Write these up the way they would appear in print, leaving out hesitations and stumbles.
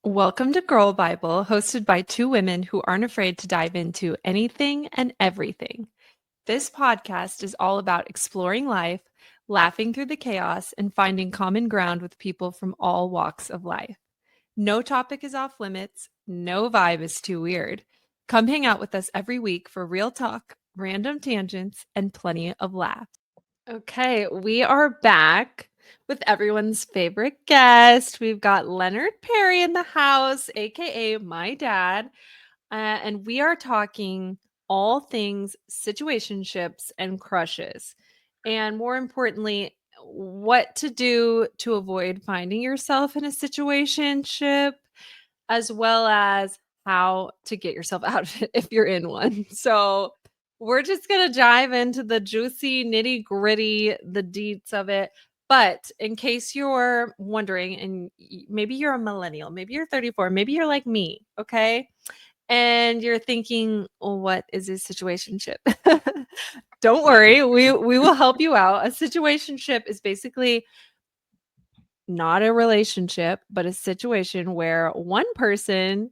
Welcome to Girl Bible, hosted by two women who aren't afraid to dive into anything and everything. This podcast is all about exploring life, laughing through the chaos, and finding common ground with people from all walks of life. No topic is off limits, no vibe is too weird. Come hang out with us every week for real talk, random tangents, and plenty of laughs. Okay, we are back with everyone's favorite guest. We've got Leonard Perry in the house, aka my dad, and we are talking all things situationships and crushes, and more importantly, what to do to avoid finding yourself in a situationship, as well as how to get yourself out of it if you're in one. So we're just going to dive into the juicy nitty gritty, the deets of it. But in case you're wondering, and maybe you're a millennial, maybe you're 34, maybe you're like me, okay? And you're thinking, well, what is a situationship? Don't worry, we will help you out. A situationship is basically not a relationship, but a situation where one person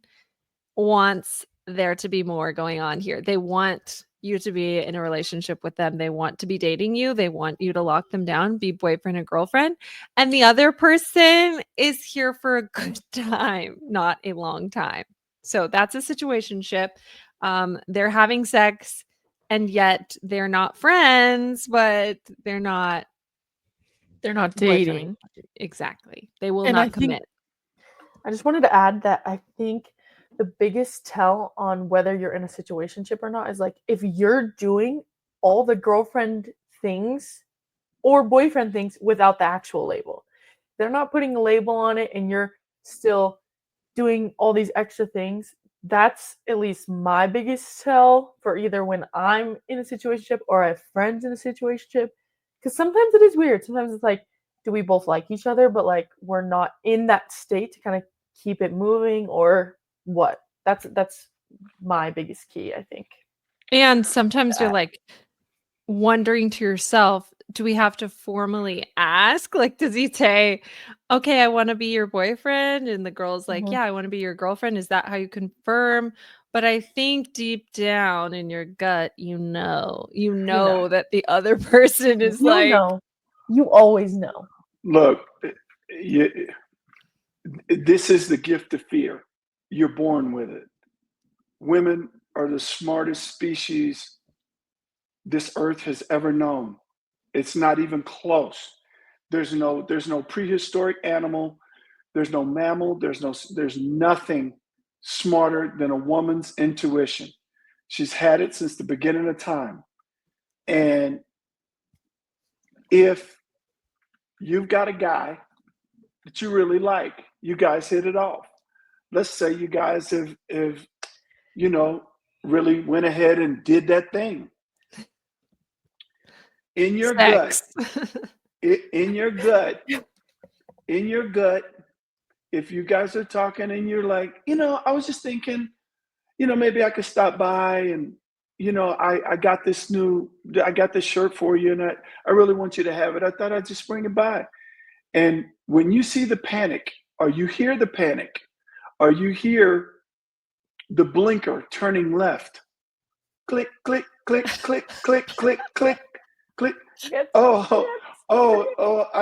wants there to be more going on here. They want you to be in a relationship with them. They want to be dating you. They want you to lock them down, be boyfriend and girlfriend. And the other person is here for a good time, not a long time. So that's a situationship. They're having sex and yet they're not friends, but they're not dating. Exactly. They will And I not think commit. I just wanted to add that I think the biggest tell on whether you're in a situationship or not is like if you're doing all the girlfriend things or boyfriend things without the actual label. They're not putting a label on it and you're still doing all these extra things. That's at least my biggest tell for either when I'm in a situationship or I have friends in a situationship. Because sometimes it is weird. Sometimes it's like, do we both like each other, but like we're not in that state to kind of keep it moving or what? That's my biggest key, I think. And sometimes you're like wondering to yourself, do we have to formally ask? Like, does he say, okay, I want to be your boyfriend? And the girl's like, Mhm. yeah, I want to be your girlfriend. Is that how you confirm? But I think deep down in your gut, you You know. know that the other person is You like, know. You always know. Look, you, this is the gift of fear. You're born with it. Women are the smartest species this earth has ever known. It's not even close. There's no prehistoric animal, there's no mammal, there's nothing smarter than a woman's intuition. She's had it since the beginning of time. And if you've got a guy that you really like, you guys hit it off. Let's say you guys have really went ahead and did that thing. In your gut, in your gut, if you guys are talking and you're like, I was just thinking, maybe I could stop by and, I got this shirt for you and I really want you to have it. I thought I'd just bring it by. And when you see the panic, or you hear the panic, or you hear the blinker turning left, click, click, click, click, click, click, click, click. I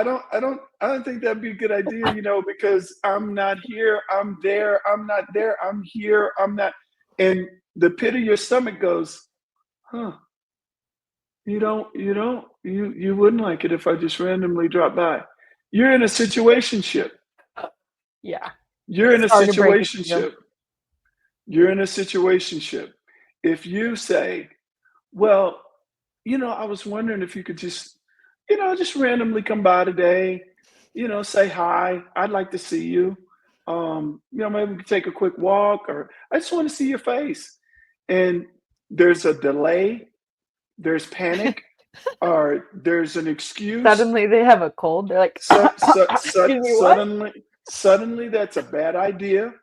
don't think that'd be a good idea, because I'm not here, I'm there, I'm not there, I'm here, I'm not. And the pit of your stomach goes, huh, you wouldn't like it if I just randomly dropped by. You're in a situationship. Yeah. You're in a Sorry to break it to you. situationship. You're in a situationship. If you say, well, I was wondering if you could just, just randomly come by today, say hi. I'd like to see you. Maybe we could take a quick walk, or I just want to see your face. And there's a delay, there's panic, or there's an excuse. Suddenly they have a cold. They're like, Suddenly that's a bad idea.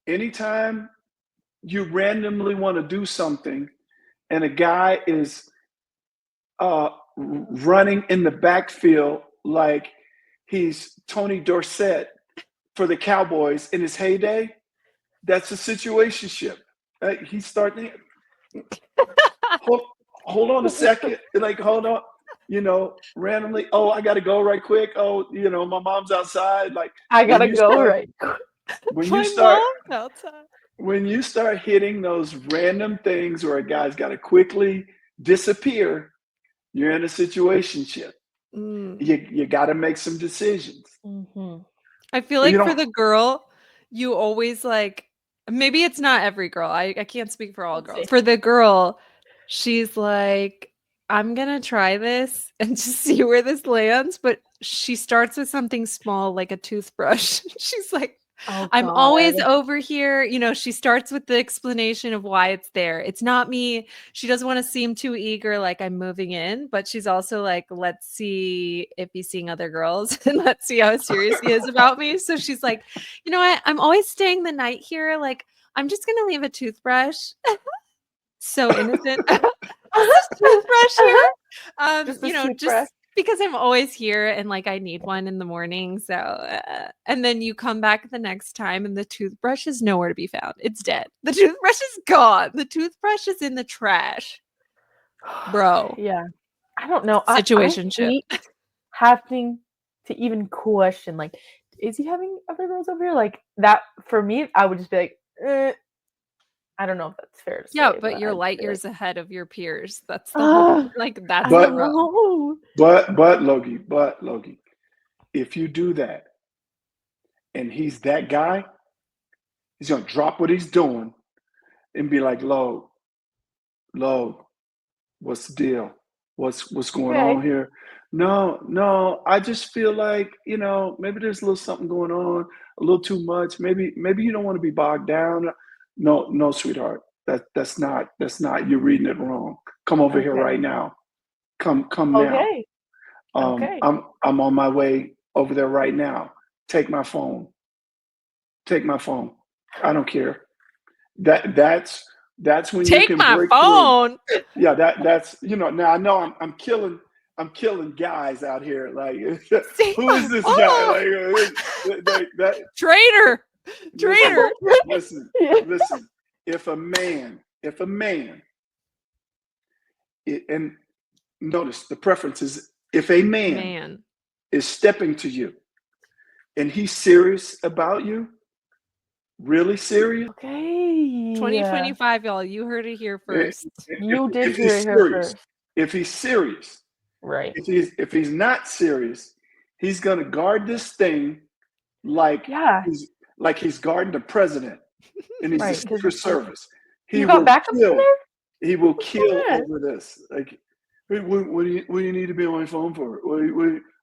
Anytime you randomly want to do something and a guy is running in the backfield like he's Tony Dorsett for the Cowboys in his heyday, that's a situationship. He's starting. Hold on a second. Like, hold on. Randomly. Oh, I got to go right quick. Oh, my mom's outside. Like, I gotta go right. When My you start mom's outside. when you start hitting those random things where a guy's got to quickly disappear, you're in a situationship. You got to make some decisions. Mm-hmm. I feel like for the girl, you always like, maybe it's not every girl. I can't speak for all girls. For the girl, she's like, I'm going to try this and just see where this lands. But she starts with something small, like a toothbrush. She's like, Oh, I'm God. always over here. She starts with the explanation of why it's there. It's not me. She doesn't want to seem too eager, like I'm moving in, but she's also like, let's see if he's seeing other girls and let's see how serious he is about me. So she's like, you know what? I'm always staying the night here. Like, I'm just going to leave a toothbrush. So innocent. Toothbrush here. Just because I'm always here and like I need one in the morning. So, and then you come back the next time and the toothbrush is nowhere to be found. It's dead. The toothbrush is gone. The toothbrush is in the trash. Bro. Yeah. I don't know. Situationship. I hate having to even question, like, is he having other girls over here? Like, that, for me, I would just be like, I don't know if that's fair to say. Yeah, but you're light years ahead of your peers. That's the whole, like, that's the rub. But Logie, if you do that and he's that guy, he's gonna drop what he's doing and be like, Lo, what's the deal? What's going on here? No, I just feel like, maybe there's a little something going on, a little too much. Maybe you don't want to be bogged down. No, sweetheart. That's not you're reading it wrong. Come over here right now. Come now. Okay. I'm on my way over there right now. Take my phone. I don't care. That's when you can break phone. Through. Yeah, that's now I know I'm killing guys out here. Like, who is this guy? Like that traitor. Listen. If a man, and notice the preference is, if a man is stepping to you and he's serious about you, really serious. Okay. 2025, y'all. You heard it here first. You did hear it here first. If he's serious, right? If he's not serious, he's gonna guard this thing like he's guarding the president in his Secret Service. He will kill. He will kill over this. Like, what do you need to be on my phone for?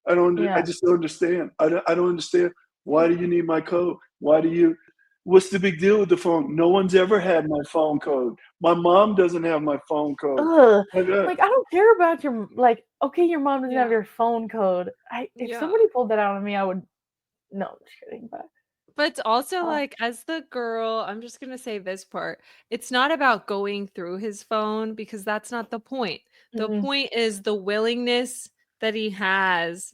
I just don't understand. I don't understand. Why do you need my code? What's the big deal with the phone? No one's ever had my phone code. My mom doesn't have my phone code. Like, I don't care about your, like, okay, your mom doesn't have your phone code. If somebody pulled that out on me, I would, no, I'm just kidding. But it's also like, as the girl, I'm just going to say this part. It's not about going through his phone, because that's not the point. The point is the willingness that he has,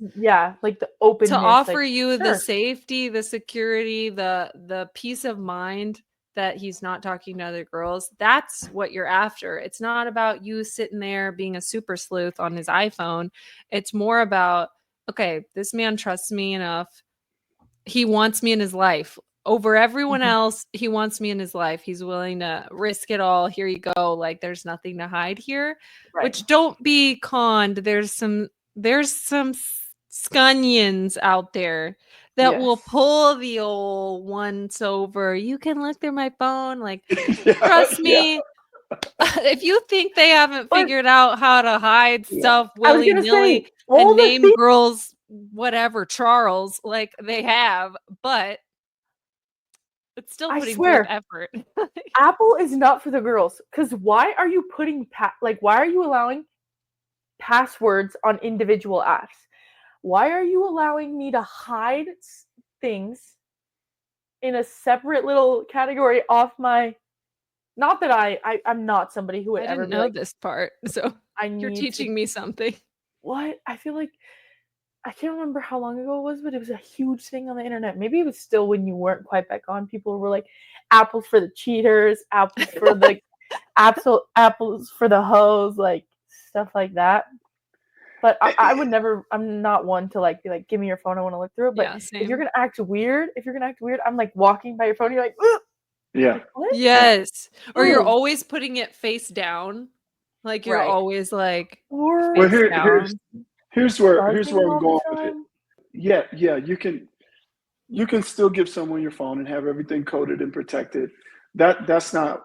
like the openness to offer you the safety, the security, the peace of mind that he's not talking to other girls. That's what you're after. It's not about you sitting there being a super sleuth on his iPhone. It's more about, okay, this man trusts me enough. He wants me in his life over everyone else. He wants me in his life. He's willing to risk it all. Here you go. Like, there's nothing to hide here, which, don't be conned. There's some scunions out there that will pull the old once over. You can look through my phone. Like, trust me. If you think they haven't figured out how to hide stuff willy-nilly and name girls whatever Charles, like they have, but it's still putting forth effort. Apple is not for the girls, because why are you putting why are you allowing passwords on individual apps? Why are you allowing me to hide things in a separate little category off my? Not that I'm not somebody who would ever know this part, so you're teaching me something. What? I feel like I can't remember how long ago it was, but it was a huge thing on the internet. Maybe it was still when you weren't quite back on. People were like, apples for the cheaters, apples for the apples for the hoes, like stuff like that. But I would never. I'm not one to like be like, give me your phone. I want to look through it. But Yeah, if same. you're gonna act weird, I'm like walking by your phone. You're like, ugh! Yeah. Like, what? Yes. Or you're Ooh. always putting it face down. Like you're Right. always like Or Well, face down. here's where buzzing I'm all going the with it. time. Yeah, you can still give someone your phone and have everything coded and protected. That's not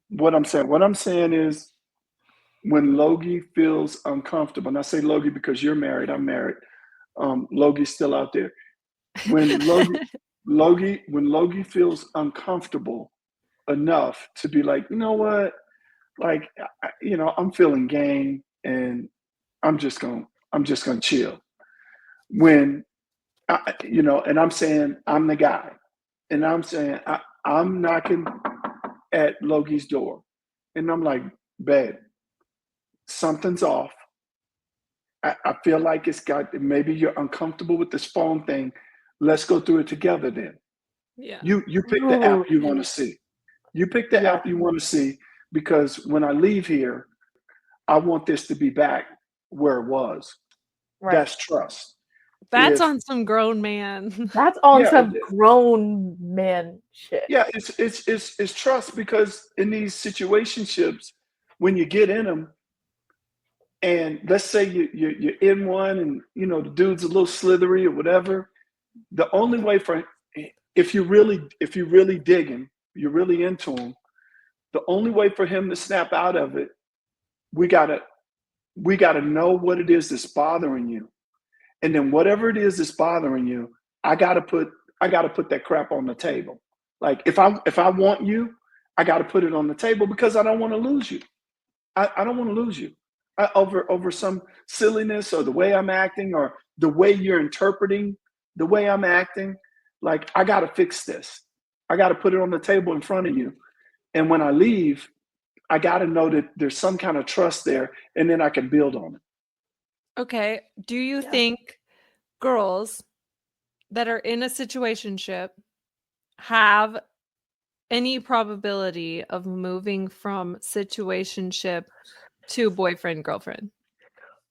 what I'm saying. What I'm saying is when Logie feels uncomfortable, and I say Logie because you're married, I'm married. Logie's still out there. When Logie feels uncomfortable enough to be like, you know what, like, I'm feeling game, and I'm just gonna chill. When and I'm saying I'm the guy, and I'm saying I'm knocking at Logie's door, and I'm like, babe, something's off. I feel like maybe you're uncomfortable with this phone thing. Let's go through it together then. Yeah. You pick the app Ooh, you want to see. You pick the yeah. app you want to see, because when I leave here, I want this to be back where it was. Right. That's trust. That's If on some grown man. That's on yeah, some grown man shit. yeah, it's trust, because in these situationships, when you get in them, and let's say you're in one, and the dude's a little slithery or whatever, the only way for if you really digging, you're really into him, the only way for him to snap out of it, we gotta know what it is that's bothering you, and then whatever it is that's bothering you, I gotta put that crap on the table. Like if I want you, I gotta put it on the table, because I don't want to lose you. I don't want to lose you over some silliness, or the way I'm acting, or the way you're interpreting the way I'm acting. Like, I got to fix this. I got to put it on the table in front of you. And when I leave, I got to know that there's some kind of trust there, and then I can build on it. Okay. Do you think girls that are in a situationship have any probability of moving from situationship to boyfriend girlfriend?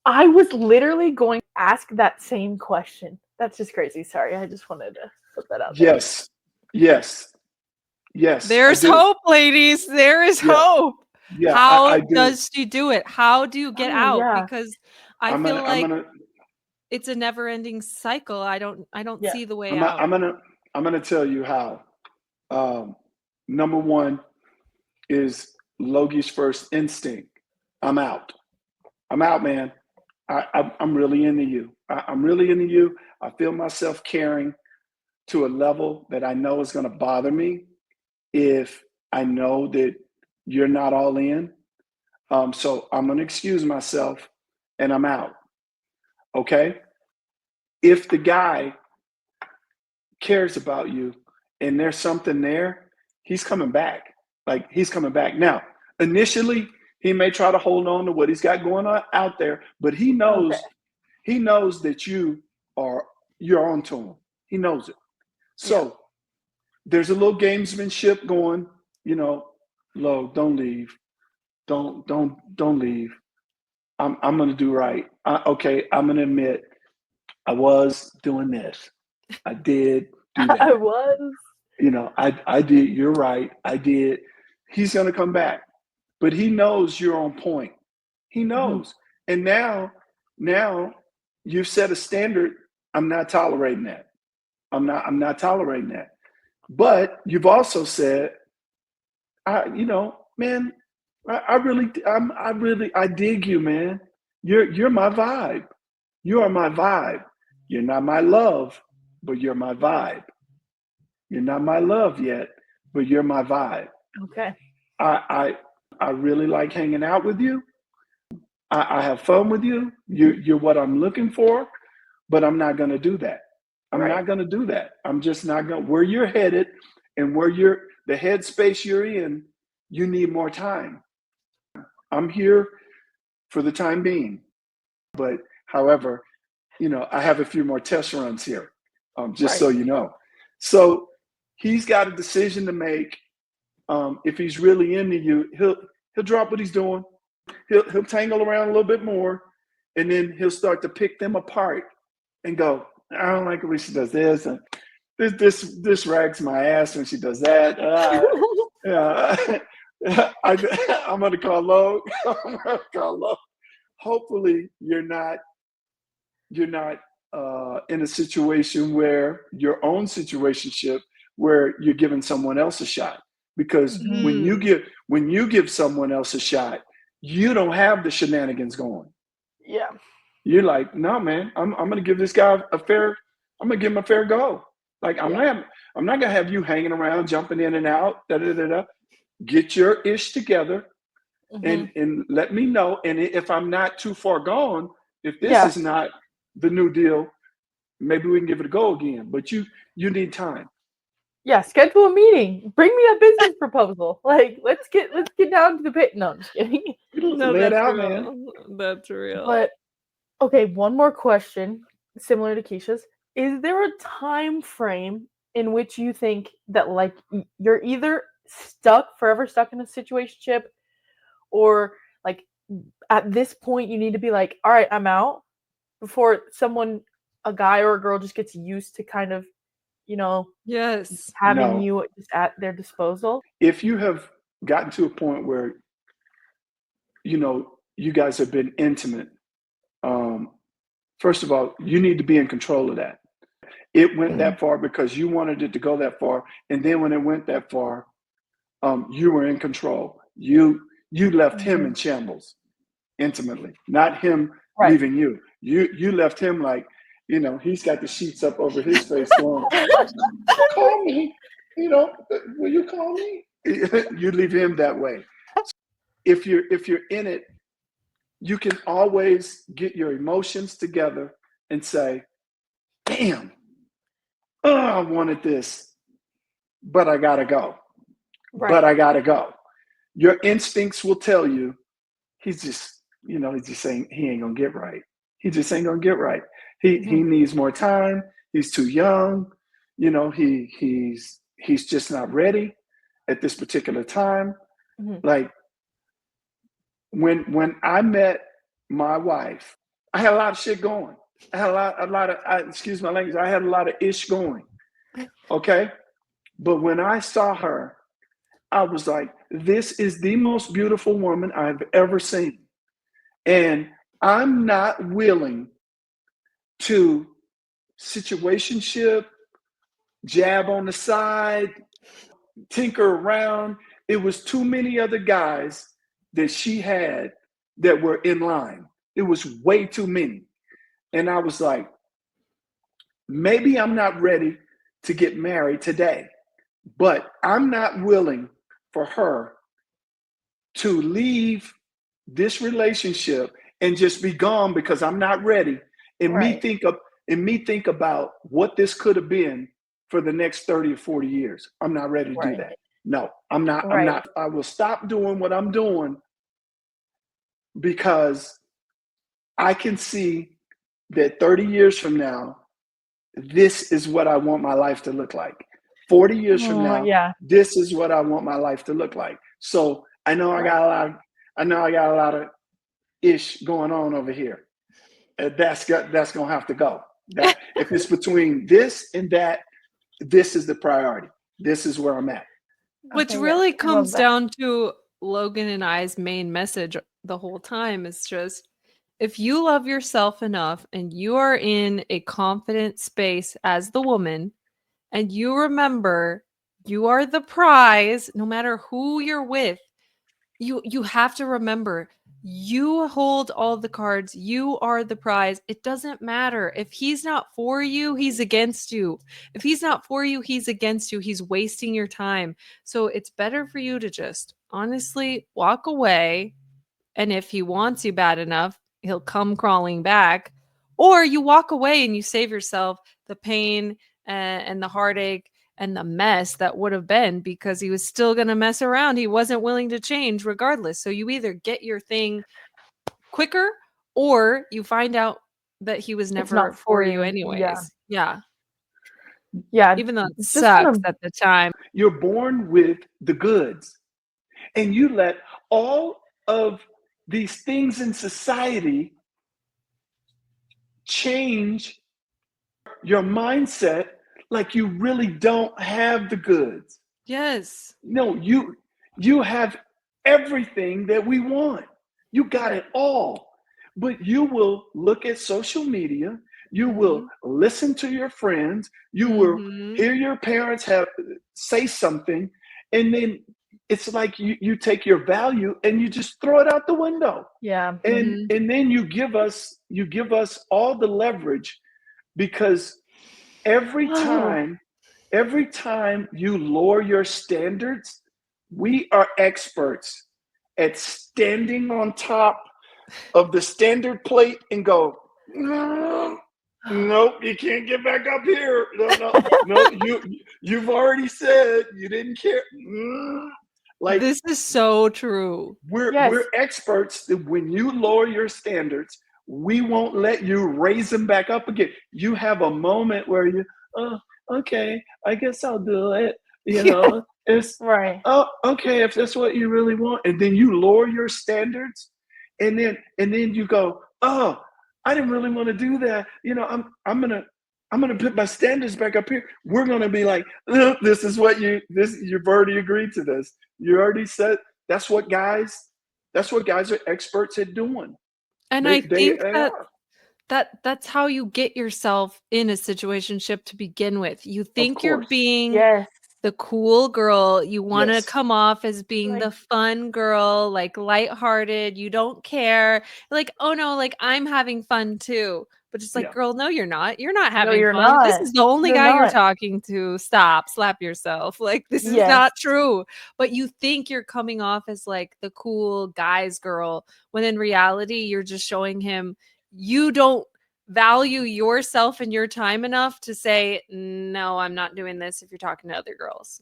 I was literally going to ask that same question. That's just crazy. Sorry, I just wanted to put that out there. Yes. There's hope, ladies. There is hope. Yeah, How I do. does she do it? How do you get out? Yeah. Because I feel like it's a never-ending cycle. I don't see the way out. I'm gonna tell you how. Number one is Logie's first instinct. I'm out. I'm out, man. I'm really into you. I'm really into you. I feel myself caring to a level that I know is going to bother me if I know that you're not all in. So I'm going to excuse myself, and I'm out. Okay? If the guy cares about you and there's something there, he's coming back. Like, he's coming back. Now, initially, he may try to hold on to what he's got going on out there, but he knows that you're on to him. He knows it. So there's a little gamesmanship going, Lo, don't leave. Don't leave. I'm gonna do right. Okay, I'm gonna admit I was doing this. I did do that. I was. I did. You're right. I did. He's gonna come back, but he knows you're on point. He knows. And now you've set a standard. I'm not tolerating that. I'm not tolerating that. But you've also said, man, I dig you, man. You're my vibe. You are my vibe. You're not my love, but you're my vibe. You're not my love yet, but you're my vibe. Okay. I really like hanging out with you. I have fun with you. You're what I'm looking for, but I'm not going to do that. I'm not going to do that. I'm just not going. Where you're headed, and the headspace you're in, you need more time. I'm here for the time being. But however, I have a few more test runs here, just Right. so you know. So he's got a decision to make. If he's really into you, he'll drop what he's doing. He'll tangle around a little bit more, and then he'll start to pick them apart and go, I don't like it when she does this, and this rags my ass when she does that. I'm gonna call Lo. I'm gonna call Lo. Hopefully, you're not in a situation where your own situationship where you're giving someone else a shot, because when you give someone else a shot, you don't have the shenanigans going. Yeah. You're like, no, man, I'm gonna give this guy I'm gonna give him a fair go. Like, I'm not gonna have you hanging around, jumping in and out. Get your ish together, and let me know. And if I'm not too far gone, if this is not the new deal, maybe we can give it a go again. But you need time. Yeah, schedule a meeting. Bring me a business proposal. Like, let's get down to the pit. No, I'm just kidding. No, Lay it that's out, real. man. That's real. But okay, one more question, similar to Keisha's. Is there a time frame in which you think that like you're either forever stuck in a situationship, or like at this point you need to be like, all right, I'm out, before a guy or a girl just gets used to kind of, Yes. having No. you just at their disposal? If you have gotten to a point where you guys have been intimate, first of all, you need to be in control of that. It went that far because you wanted it to go that far, and then when it went that far, you were in control. You left him in shambles intimately, not him leaving you. You left him like, he's got the sheets up over his face going, call me, will you call me? You leave him that way. If you're in it, you can always get your emotions together and say, damn, I wanted this, but I gotta go. Right. But I gotta go. Your instincts will tell you he's just saying he ain't gonna get right. He just ain't gonna get right. He needs more time. He's too young. He's just not ready at this particular time. Like, when I met my wife, I had a lot of shit going. I had a lot of excuse my language, I had a lot of ish going. Okay? But when I saw her, I was like, this is the most beautiful woman I've ever seen. And I'm not willing to situationship, jab on the side, tinker around. It was too many other guys that she had that were in line. It was way too many. And I was like, maybe I'm not ready to get married today, but I'm not willing for her to leave this relationship and just be gone because I'm not ready. And me think about what this could have been for the next 30 or 40 years. I'm not ready to do that. No, I'm not. I'm not. I will stop doing what I'm doing because I can see that 30 years from now, this is what I want my life to look like. 40 years from now, this is what I want my life to look like. So I know I got a lot of ish going on over here. That's gonna have to go. If it's between this and that, this is the priority. This is where I'm at. Which really comes down to Logan and I's main message the whole time is just, if you love yourself enough and you are in a confident space as the woman, and you remember you are the prize, no matter who you're with, you have to remember you hold all the cards. You are the prize. It doesn't matter. If he's not for you, he's against you. If he's not for you, he's against you. He's wasting your time. So it's better for you to just honestly walk away. And if he wants you bad enough, he'll come crawling back. Or you walk away and you save yourself the pain and the heartache and the mess that would have been, because he was still going to mess around. He wasn't willing to change regardless. So you either get your thing quicker or you find out that he was It's never not for for you you. Yeah. anyways. Yeah. Yeah. Even though it Just kind sucks of, at the time. You're born with the goods, and you let all of these things in society change your mindset like you really don't have the goods. Yes. No, you have everything that we want. You got it all. But you will look at social media, you will listen to your friends, you will hear your parents say something, and then it's like you take your value and you just throw it out the window. yeah. And then you give us all the leverage, because every Oh, time you lower your standards, we are experts at standing on top of the standard plate and go, no, nope, you can't get back up here. No, you've already said you didn't care. Like, This is so true. yes. we're experts that when you lower your standards, we won't let you raise them back up again. You have a moment where you, oh, okay, I guess I'll do it. It's Right. oh, okay, if that's what you really want, and then you lower your standards, and then you go, oh, I didn't really want to do that. I'm gonna put my standards back up here. We're gonna be like, this is what you've already agreed to this. You already said that's what guys are experts at doing. And They I they, think they that are. that's how you get yourself in a situationship to begin with. You Of think you're course. being Yes. the cool girl. You want to Yes. come off as being Like, the fun girl, like lighthearted. You don't care. Like, oh no, like I'm having fun too. But just like, Yeah. girl, no, you're not. You're not no, having you're fun. This not. is the only You're guy you're not. talking to. Stop, slap yourself. Like, this is Yes. not true. But you think you're coming off as like the cool guy's girl, when in reality, you're just showing him you don't value yourself and your time enough to say, no, I'm not doing this if you're talking to other girls.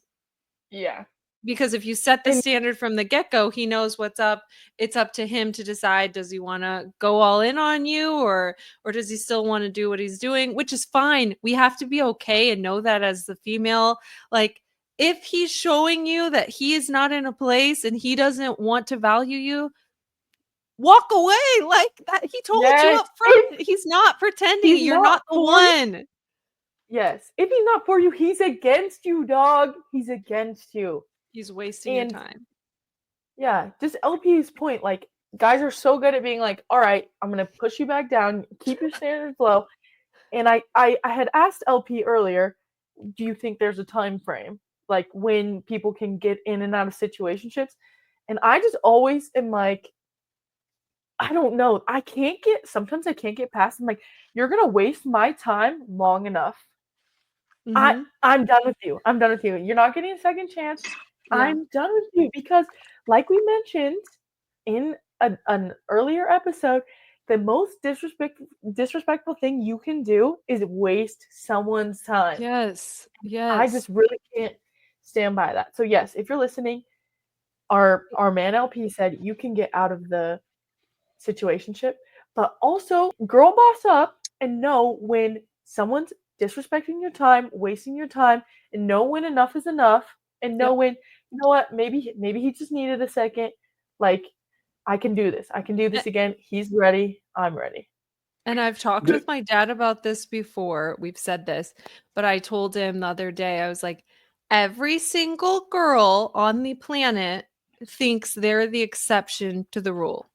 Yeah. Because if you set the And standard from the get-go, he knows what's up. It's up to him to decide, does he want to go all in on you, or does he still want to do what he's doing, which is fine. We have to be okay and know that as the female. Like, if he's showing you that he is not in a place and he doesn't want to value you, walk away. Like that, he told you yes, up front. if He's not pretending. he's You're not not the for you, one. yes. If he's not for you, he's against you, dog. He's against you. He's wasting your And time. yeah, just LP's point, like, guys are so good at being like, all right, I'm gonna push you back down, keep your standards low. And I had asked LP earlier, do you think there's a time frame, like when people can get in and out of situationships? And I just always am like, I don't know. Sometimes I can't get past. I'm like, you're gonna waste my time long enough. I'm done with you. I'm done with you. You're not getting a second chance. Yeah. I'm done with you because, like we mentioned in an earlier episode, the most disrespectful thing you can do is waste someone's time. Yes. I Yes. just really can't stand by that. So yes, if you're listening, our man LP said you can get out of the situationship, but also girl boss up and know when someone's disrespecting your time, wasting your time, and know when enough is enough, and know Yep. when, you know what, maybe he just needed a second. Like, I can do this. I can do this again. He's ready. I'm ready. And I've talked with my dad about this before. We've said this, but I told him the other day, I was like, every single girl on the planet thinks they're the exception to the rule.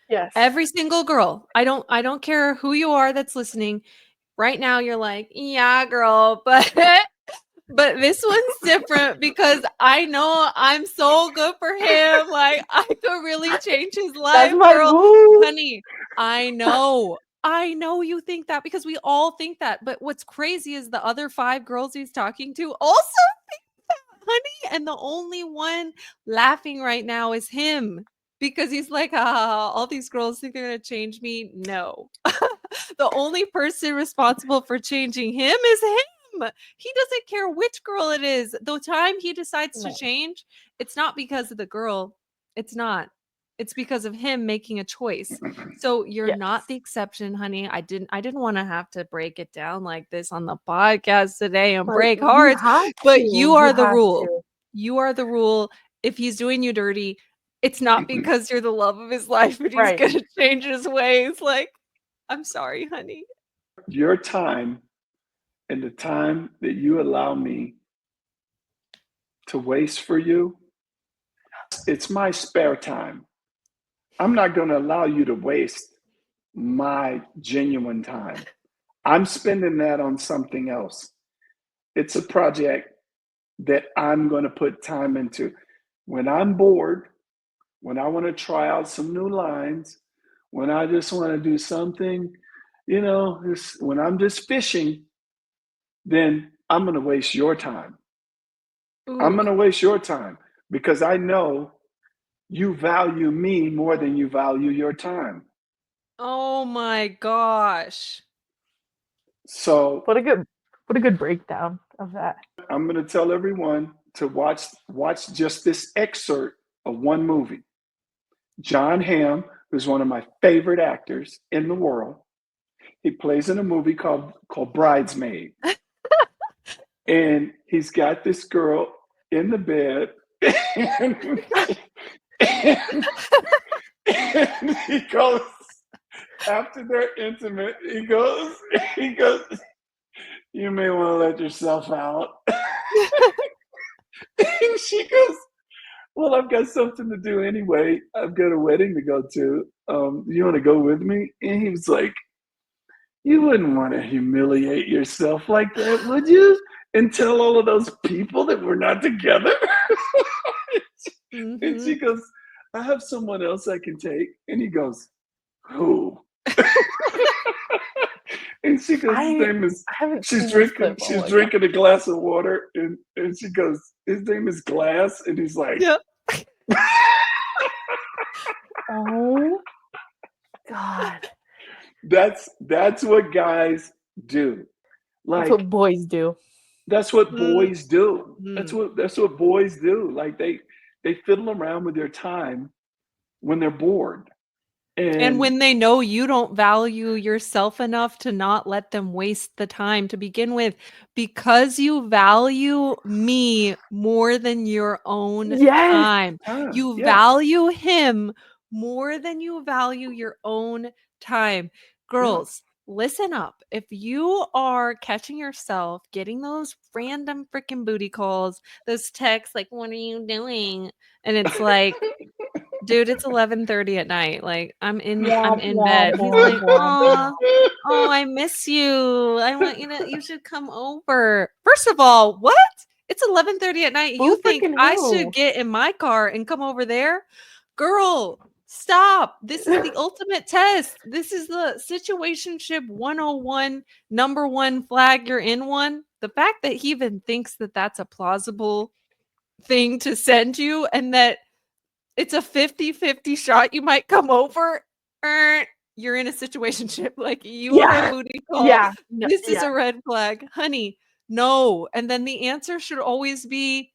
Yes. Every single girl. I don't care who you are that's listening. Right now you're like, yeah, girl, but but this one's different because I know I'm so good for him. Like, I could really change his That's life, my girl. boo. Honey, I know. I know you think that because we all think that. But what's crazy is the other 5 girls he's talking to also think that, honey. And the only one laughing right now is him because he's like, all these girls think they're going to change me. No. The only person responsible for changing him is him. He doesn't care which girl it is. The time he decides to No. change, it's not because of the girl. It's not. It's because of him making a choice. So you're Yes. not the exception, honey. I didn't want to have to break it down like this on the podcast today and But break you hearts, have but to. you are the have rule. to. You are the rule. If he's doing you dirty, it's not because you're the love of his life, but he's Right. going to change his ways. Like, I'm sorry, honey. Your time and the time that you allow me to waste for you, it's my spare time. I'm not going to allow you to waste my genuine time. I'm spending that on something else. It's a project that I'm going to put time into. When I'm bored, when I want to try out some new lines, when I just want to do something, when I'm just fishing, then I'm going to waste your time. I'm going to waste your time because I know you value me more than you value your time. Oh my gosh. So What a good breakdown of that. I'm going to tell everyone to watch just this excerpt of one movie. John Hamm, who's one of my favorite actors in the world, he plays in a movie called Bridesmaid. And he's got this girl in the bed and he goes, after they're intimate, he goes, you may want to let yourself out. And she goes, well, I've got something to do anyway. I've got a wedding to go to. You want to go with me? And he was like, you wouldn't want to humiliate yourself like that, would you? And tell all of those people that we're not together? Mm-hmm. And she goes, I have someone else I can take. And he goes, who? And she goes, his name is, she's drinking a glass of water. And she goes, his name is Glass. And he's like, yep. Oh God. That's what guys do. Like, That's what boys do. That's what boys do. Mm. That's what boys do. Like they fiddle around with their time when they're bored. And when they know you don't value yourself enough to not let them waste the time to begin with, because you value me more than your own time. You value him more than you value your own time. Girls, listen up. If you are catching yourself getting those random freaking booty calls, those texts like, what are you doing? And it's like, dude, it's 11:30 at night. Like I'm in bed. He's like, oh, I miss you. I want you should come over. First of all, what? It's 11:30 at night. You think I should get in my car and come over there? Girl, stop. This is the ultimate test. This is the situationship 101 number one flag. You're in one. The fact that he even thinks that that's a plausible thing to send you and that it's a 50-50 shot you might come over. You're in a situationship. Like you are a booty call. Yeah. This is a red flag. Honey, no. And then the answer should always be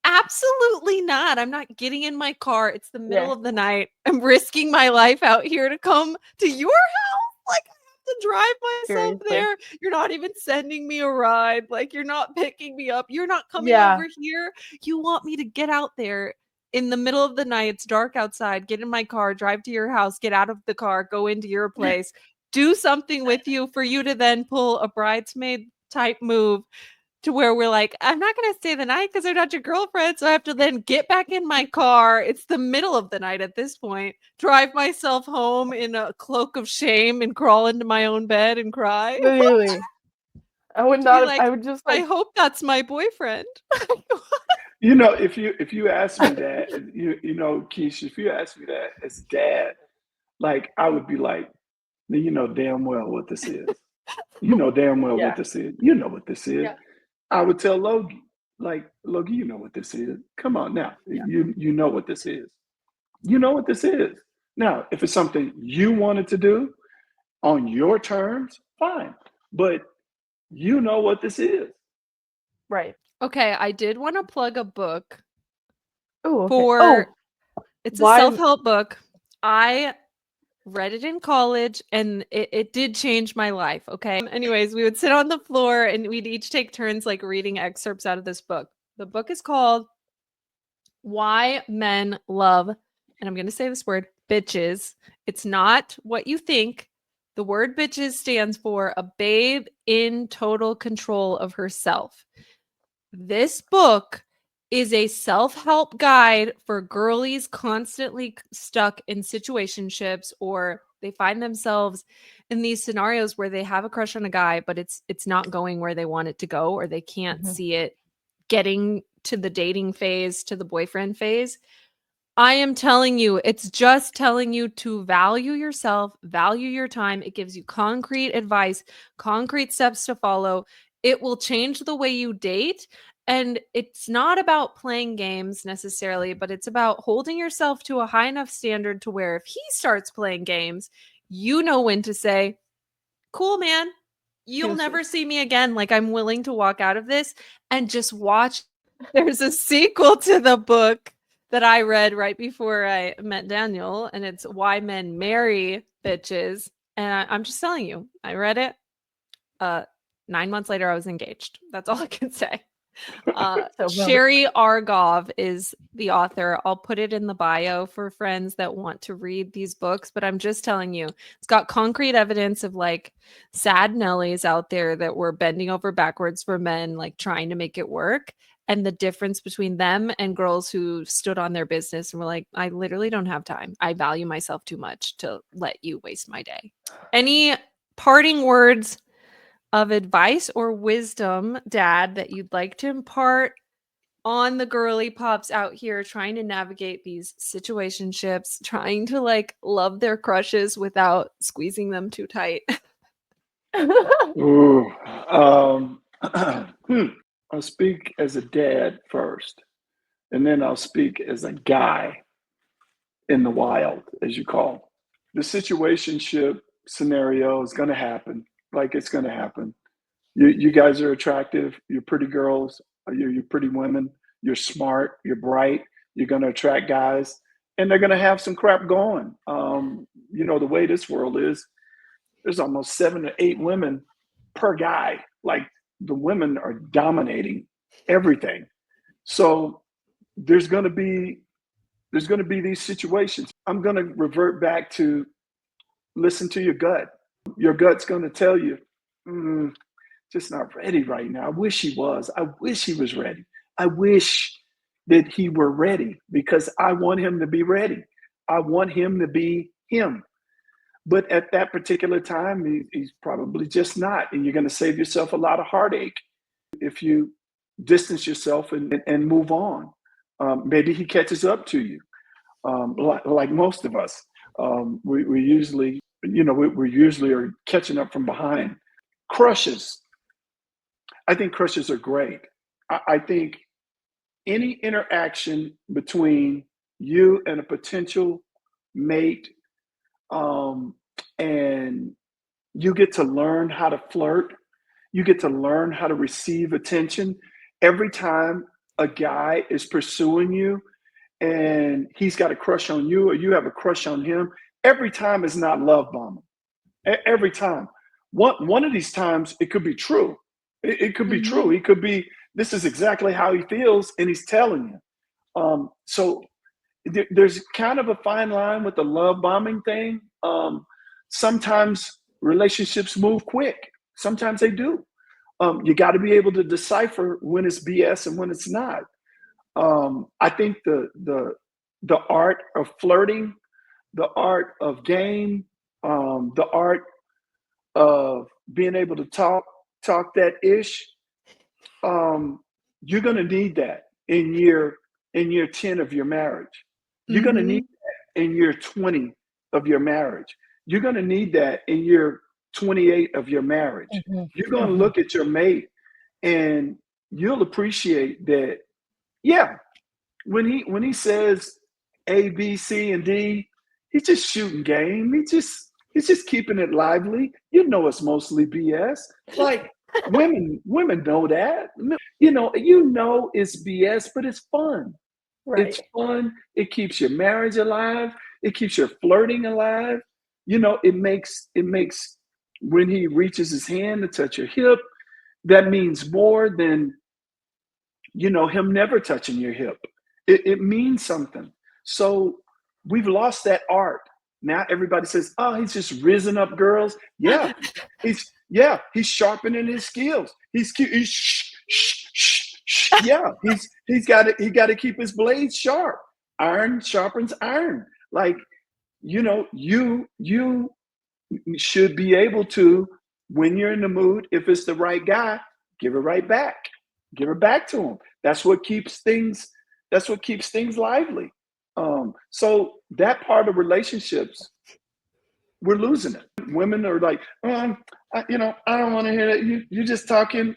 absolutely not. I'm not getting in my car. It's the middle of the night. I'm risking my life out here to come to your house. Like I have to drive myself there. You're not even sending me a ride. Like you're not picking me up. You're not coming over here. You want me to get out there in the middle of the night. It's dark outside. Get in my car, drive to your house, get out of the car, go into your place, do something with you for you to then pull a bridesmaid type move to where we're like, I'm not going to stay the night because they're not your girlfriend. So I have to then get back in my car. It's the middle of the night at this point. Drive myself home in a cloak of shame and crawl into my own bed and cry. Literally. I would not. Like, I would just. I hope that's my boyfriend. If you ask me that, Keisha, if you ask me that as dad, like I would be like, you know damn well what this is. You know damn well what this is. You know what this is. Yeah. I would tell Logie, like, Logie, you know what this is. Come on now. Yeah. You know what this is. You know what this is. Now, if it's something you wanted to do on your terms, fine. But you know what this is. Right. Okay, I did want to plug a book for It's a Why? self-help book. I read it in college and it did change my life. Okay. Anyways, we would sit on the floor and we'd each take turns like reading excerpts out of this book. The book is called Why Men Love, and I'm going to say this word, bitches. It's not what you think. The word bitches stands for a babe in total control of herself. This book is a self-help guide for girlies constantly stuck in situationships, or they find themselves in these scenarios where they have a crush on a guy, but it's not going where they want it to go, or they can't see it getting to the dating phase, to the boyfriend phase. I am telling you, it's just telling you to value yourself, value your time. It gives you concrete advice, concrete steps to follow. It will change the way you date. And it's not about playing games necessarily, but it's about holding yourself to a high enough standard to where if he starts playing games, you know when to say, cool, man, you'll Yes, never yes. see me again. Like, I'm willing to walk out of this and just watch. There's a sequel to the book that I read right before I met Daniel, and it's Why Men Marry Bitches. And I'm just telling you, I read it. 9 months later, I was engaged. That's all I can say. So, Sherry Argov is the author. I'll put it in the bio for friends that want to read these books, but I'm just telling you, it's got concrete evidence of like sad Nellies out there that were bending over backwards for men, like trying to make it work. And the difference between them and girls who stood on their business and were like, I literally don't have time. I value myself too much to let you waste my day. Any parting words of advice or wisdom, Dad, that you'd like to impart on the girly pops out here trying to navigate these situationships, trying to like love their crushes without squeezing them too tight? Ooh. I'll speak as a dad first, and then I'll speak as a guy in the wild, as you call. The situationship scenario is going to happen. Like, it's going to happen. You guys are attractive. You're pretty girls. You're pretty women. You're smart. You're bright. You're going to attract guys, and they're going to have some crap going. The way this world is, there's almost 7 to 8 women per guy. Like, the women are dominating everything. So there's going to be these situations. I'm going to revert back to listen to your gut. Your gut's going to tell you, just not ready right now. I wish he was. I wish he was ready. I wish that he were ready, because I want him to be ready. I want him to be him. But at that particular time, he's probably just not. And you're going to save yourself a lot of heartache if you distance yourself and move on. Maybe he catches up to you, like most of us. We usually, we usually are catching up from behind. Crushes. I think crushes are great. I think any interaction between you and a potential mate, and you get to learn how to flirt, you get to learn how to receive attention. Every time a guy is pursuing you and he's got a crush on you, or you have a crush on him, every time is not love bombing. Every time. One of these times, it could be true. It could be true. He could be, this is exactly how he feels, and he's telling you. So there's kind of a fine line with the love bombing thing. Sometimes relationships move quick. Sometimes they do. You got to be able to decipher when it's BS and when it's not. I think the art of flirting, the art of game, the art of being able to talk that ish, you're going to need that in year 10 of your marriage. You're going to need that in year 20 of your marriage. You're going to need that in year 28 of your marriage. You're going to look at your mate and you'll appreciate that. Yeah, when he says A, B, C, and D, he's just shooting game. He's just keeping it lively. You know, it's mostly BS. Like, women know that. You know it's BS, but it's fun. Right. It's fun. It keeps your marriage alive. It keeps your flirting alive. You know, it makes when he reaches his hand to touch your hip, that means more than him never touching your hip. It means something. So we've lost that art. Now everybody says, "Oh, he's just risen up girls." He's sharpening his skills. He's yeah, he got to keep his blades sharp. Iron sharpens iron. Like, you should be able to, when you're in the mood, if it's the right guy, give it right back. Give it back to him. That's what keeps things lively. So that part of relationships, we're losing it. Women are like, I don't want to hear that. You're just talking.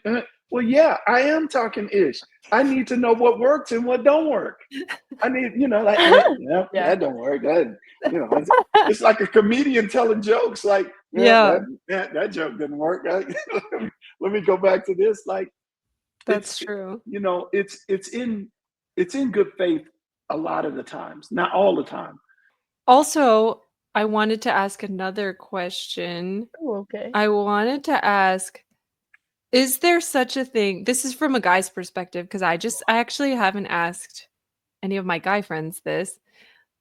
Well, yeah, I am talking ish. I need to know what works and what don't work. I need, that don't work. It's like a comedian telling jokes. Like, Yeah. that joke didn't work. Let me go back to this. Like, That's true. It's in good faith a lot of the times, not all the time. Also, I wanted to ask another question. Oh, okay. I wanted to ask, is there such a thing? This is from a guy's perspective, because I actually haven't asked any of my guy friends this.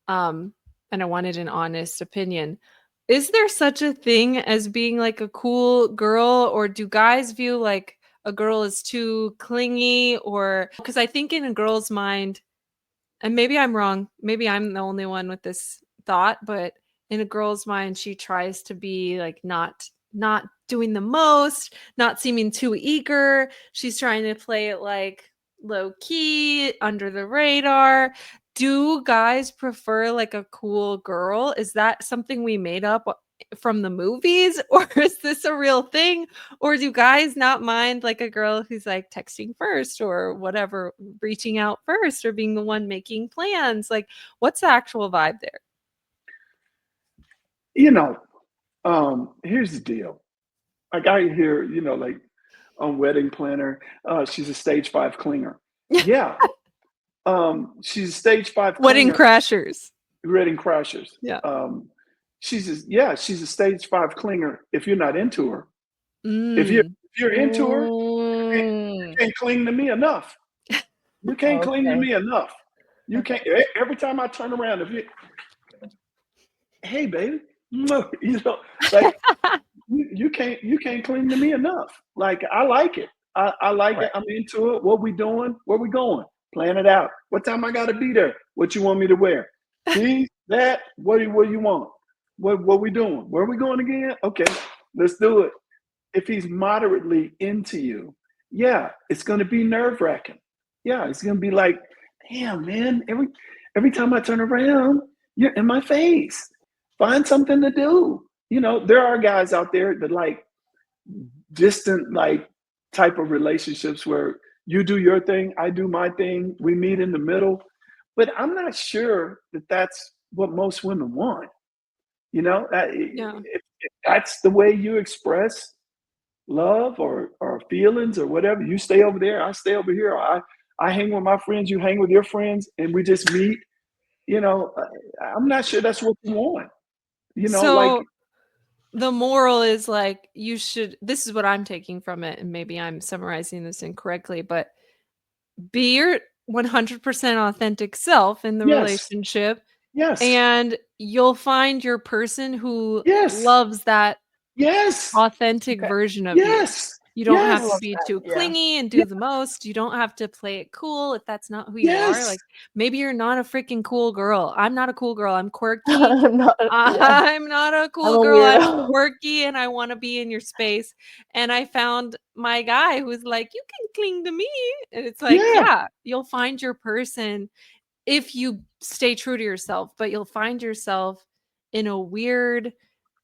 And I wanted an honest opinion. Is there such a thing as being like a cool girl, or do guys view like a girl as too clingy? Or because I think in a girl's mind, and maybe I'm wrong, maybe I'm the only one with this thought, but in a girl's mind, she tries to be like not doing the most, not seeming too eager. She's trying to play it like low key, under the radar. Do guys prefer like a cool girl? Is that something we made up from the movies, or is this a real thing? Or do guys not mind like a girl who's like texting first or whatever, reaching out first or being the one making plans? Like, what's the actual vibe there? Here's the deal. Like, I hear, like on Wedding Planner, she's a stage 5 clinger. Yeah. She's a stage 5 Wedding clinger. crashers. Wedding crashers. Yeah. She's a stage 5 clinger if you're not into her. If you're into her, you can't cling to me enough. You can't cling to me enough. You can't. Every time I turn around, hey baby, like, you can't cling to me enough. Like, I like it. I like it. I'm into it. What we doing? Where we going? Plan it out. What time I gotta be there? What you want me to wear? These, that. What do you want? What we doing? Where are we going again? Okay, let's do it. If he's moderately into you, yeah, it's gonna be nerve-wracking. Yeah, it's gonna be like, damn, man, every time I turn around, you're in my face. Find something to do. There are guys out there that like distant, like, type of relationships where you do your thing, I do my thing, we meet in the middle. But I'm not sure that that's what most women want. Yeah. If that's the way you express love or feelings or whatever, you stay over there, I stay over here. I hang with my friends, you hang with your friends, and we just meet. I'm not sure that's what you want. So the moral is like, this is what I'm taking from it, and maybe I'm summarizing this incorrectly, but be your 100% authentic self in the relationship, Yes. and you'll find your person who Yes. loves that Yes. authentic version of Yes. you. You don't Yes. have to be too clingy and do Yeah. the most. You don't have to play it cool if that's not who you are. Like, maybe you're not a freaking cool girl. I'm not a cool girl. I'm quirky. I'm not a cool girl. I'm quirky and I want to be in your space. And I found my guy who's like, you can cling to me. And it's like, yeah, you'll find your person if you stay true to yourself, but you'll find yourself in a weird,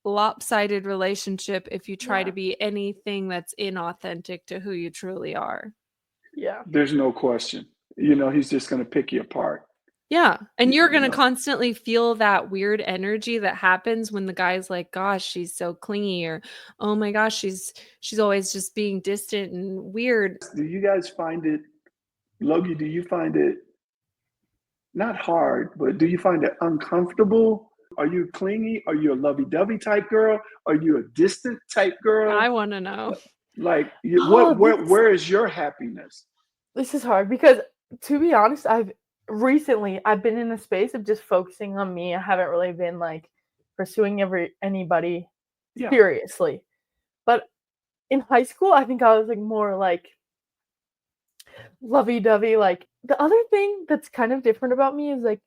lopsided relationship if you try to be anything that's inauthentic to who you truly are. Yeah. There's no question. He's just going to pick you apart. Yeah. And you're going to constantly feel that weird energy that happens when the guy's like, gosh, she's so clingy, or, oh my gosh, she's always just being distant and weird. Do you guys find it, Logie, do you find it not hard, but do you find it uncomfortable? Are you clingy? Are you a lovey-dovey type girl? Are you a distant type girl? I want to know. Like, Oh, where is your happiness? This is hard because, to be honest, I've been in a space of just focusing on me. I haven't really been like pursuing anybody Yeah. seriously. But in high school, I think I was like more like lovey-dovey. Like, the other thing that's kind of different about me is like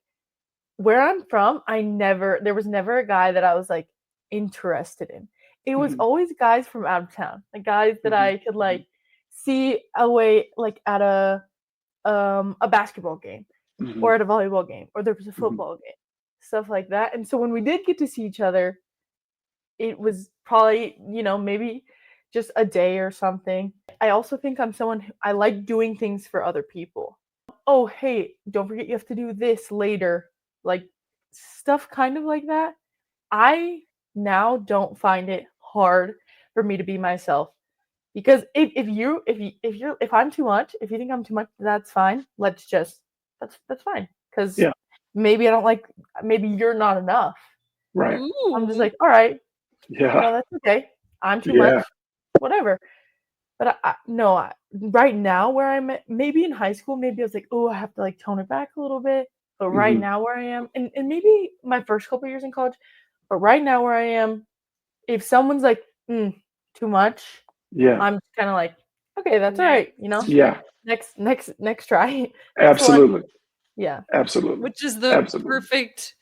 where I'm from, there was never a guy that I was like interested in. It was Mhm. always guys from out of town, like guys that Mhm. I could like see away like at a basketball game Mhm. or at a volleyball game or there was a Mhm. football game, stuff like that. And so when we did get to see each other, it was probably, maybe just a day or something. I also think I'm someone who I like doing things for other people. Oh, hey, don't forget you have to do this later. Like stuff kind of like that. I now don't find it hard for me to be myself. Because if I'm too much, if you think I'm too much, that's fine. That's fine. Because Yeah. maybe I don't like, maybe you're not enough. Right. I'm just Ooh. like, all right, Yeah. that's okay. I'm too Yeah. much, whatever. But no, right now where I'm at, maybe in high school, maybe I was like, oh, I have to like tone it back a little bit. But right Mhm. now where I am, and maybe my first couple years in college, but right now where I am, if someone's like, too much, Yeah. I'm just kind of like, okay, that's all right, Yeah. next try, next one, Absolutely. yeah, Absolutely. Which is the Absolutely. perfect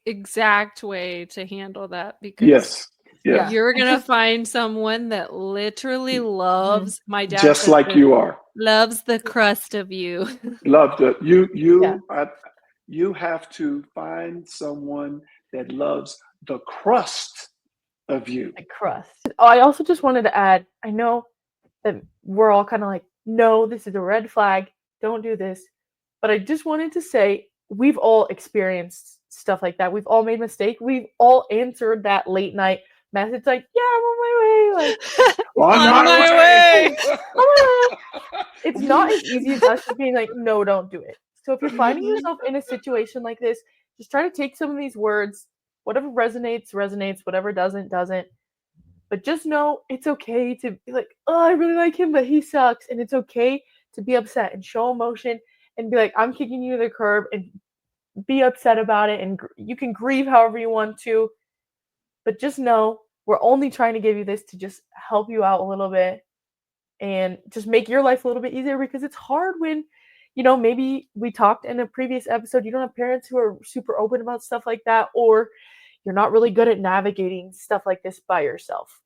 exact way to handle that, because Yes. yeah. Yes. you're I gonna just find someone that literally loves, my dad Just says like this, you are. loves the crust of you. Love that. Yeah. You have to find someone that loves the crust of you. like crust. Oh, I also just wanted to add, I know that we're all kind of like, no, this is a red flag, don't do this. But I just wanted to say, we've all experienced stuff like that. We've all made mistakes. We've all answered that late night message like, yeah, I'm on my way. Like, On On my my way. way. it's not as easy as us just being like, no, don't do it. So if you're finding yourself in a situation like this, just try to take some of these words, whatever resonates, whatever doesn't. But just know it's okay to be like, oh, I really like him, but he sucks. And it's okay to be upset and show emotion and be like, I'm kicking you to the curb and be upset about it. And you can grieve however you want to. But just know we're only trying to give you this to just help you out a little bit and just make your life a little bit easier, because it's hard when, maybe we talked in a previous episode, you don't have parents who are super open about stuff like that, or you're not really good at navigating stuff like this by yourself.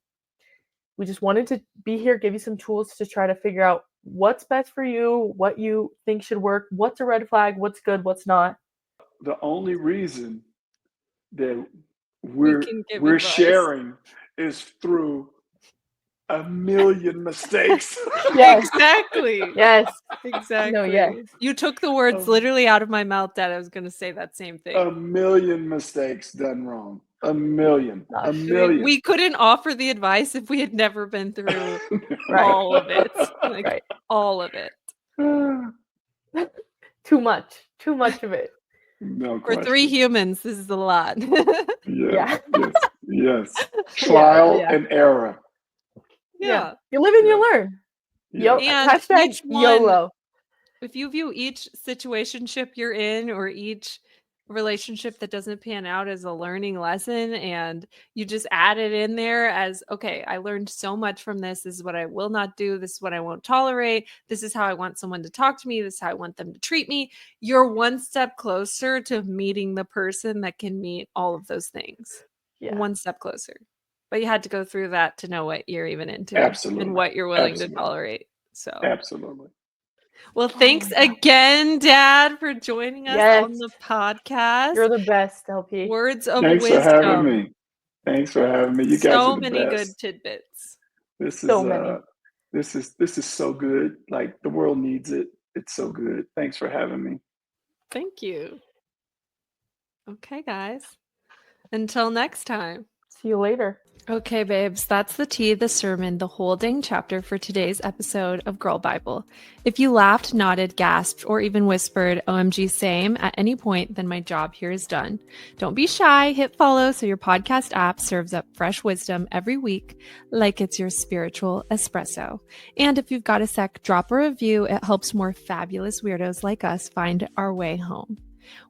We just wanted to be here, give you some tools to try to figure out what's best for you, what you think should work, what's a red flag, what's good, what's not. The only reason that We can give we're advice. sharing is through a million mistakes. Yes. Exactly. Yes. Exactly. No, yes. You took the words literally out of my mouth, Dad. I was going to say that same thing. A million mistakes done wrong. A million. A Gosh. million. We couldn't offer the advice if we had never been through Right. all of it. Like, Right. all of it. Too much of it. No For question. 3 humans, this is a lot. Yeah. Yeah. Yes. Trial Yeah. and error. Yeah. You live and Yeah. you learn. Yeah. And Hashtag each one, YOLO. if you view each situationship you're in or each relationship that doesn't pan out as a learning lesson, and you just add it in there as, okay, I learned so much from this. This is what I will not do. This is what I won't tolerate. This is how I want someone to talk to me. This is how I want them to treat me. You're one step closer to meeting the person that can meet all of those things. Yeah. One step closer. But you had to go through that to know what you're even into Absolutely. and what you're willing Absolutely. to tolerate. So Absolutely. well, thanks again, Dad, for joining us Yes. on the podcast. You're the best, LP. Words of Thanks wisdom. for having me. Thanks for having me. You guys So are the many best. good tidbits. This is So many. this is so good. Like, the world needs it. It's so good. Thanks for having me. Thank you. Okay, guys. Until next time. See you later. Okay, babes, that's the tea, the sermon, the whole dang chapter for today's episode of Girl Bible. If you laughed, nodded, gasped, or even whispered, OMG, same, at any point, then my job here is done. Don't be shy, hit follow so your podcast app serves up fresh wisdom every week like it's your spiritual espresso. And if you've got a sec, drop a review. It helps more fabulous weirdos like us find our way home.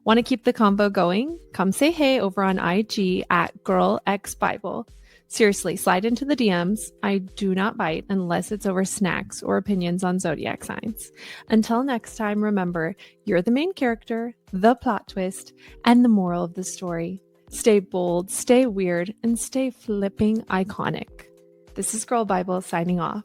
Want to keep the convo going? Come say hey over on IG at GirlXBible. Seriously, slide into the DMs. I do not bite unless it's over snacks or opinions on zodiac signs. Until next time, remember, you're the main character, the plot twist, and the moral of the story. Stay bold, stay weird, and stay flipping iconic. This is Girl Bible signing off.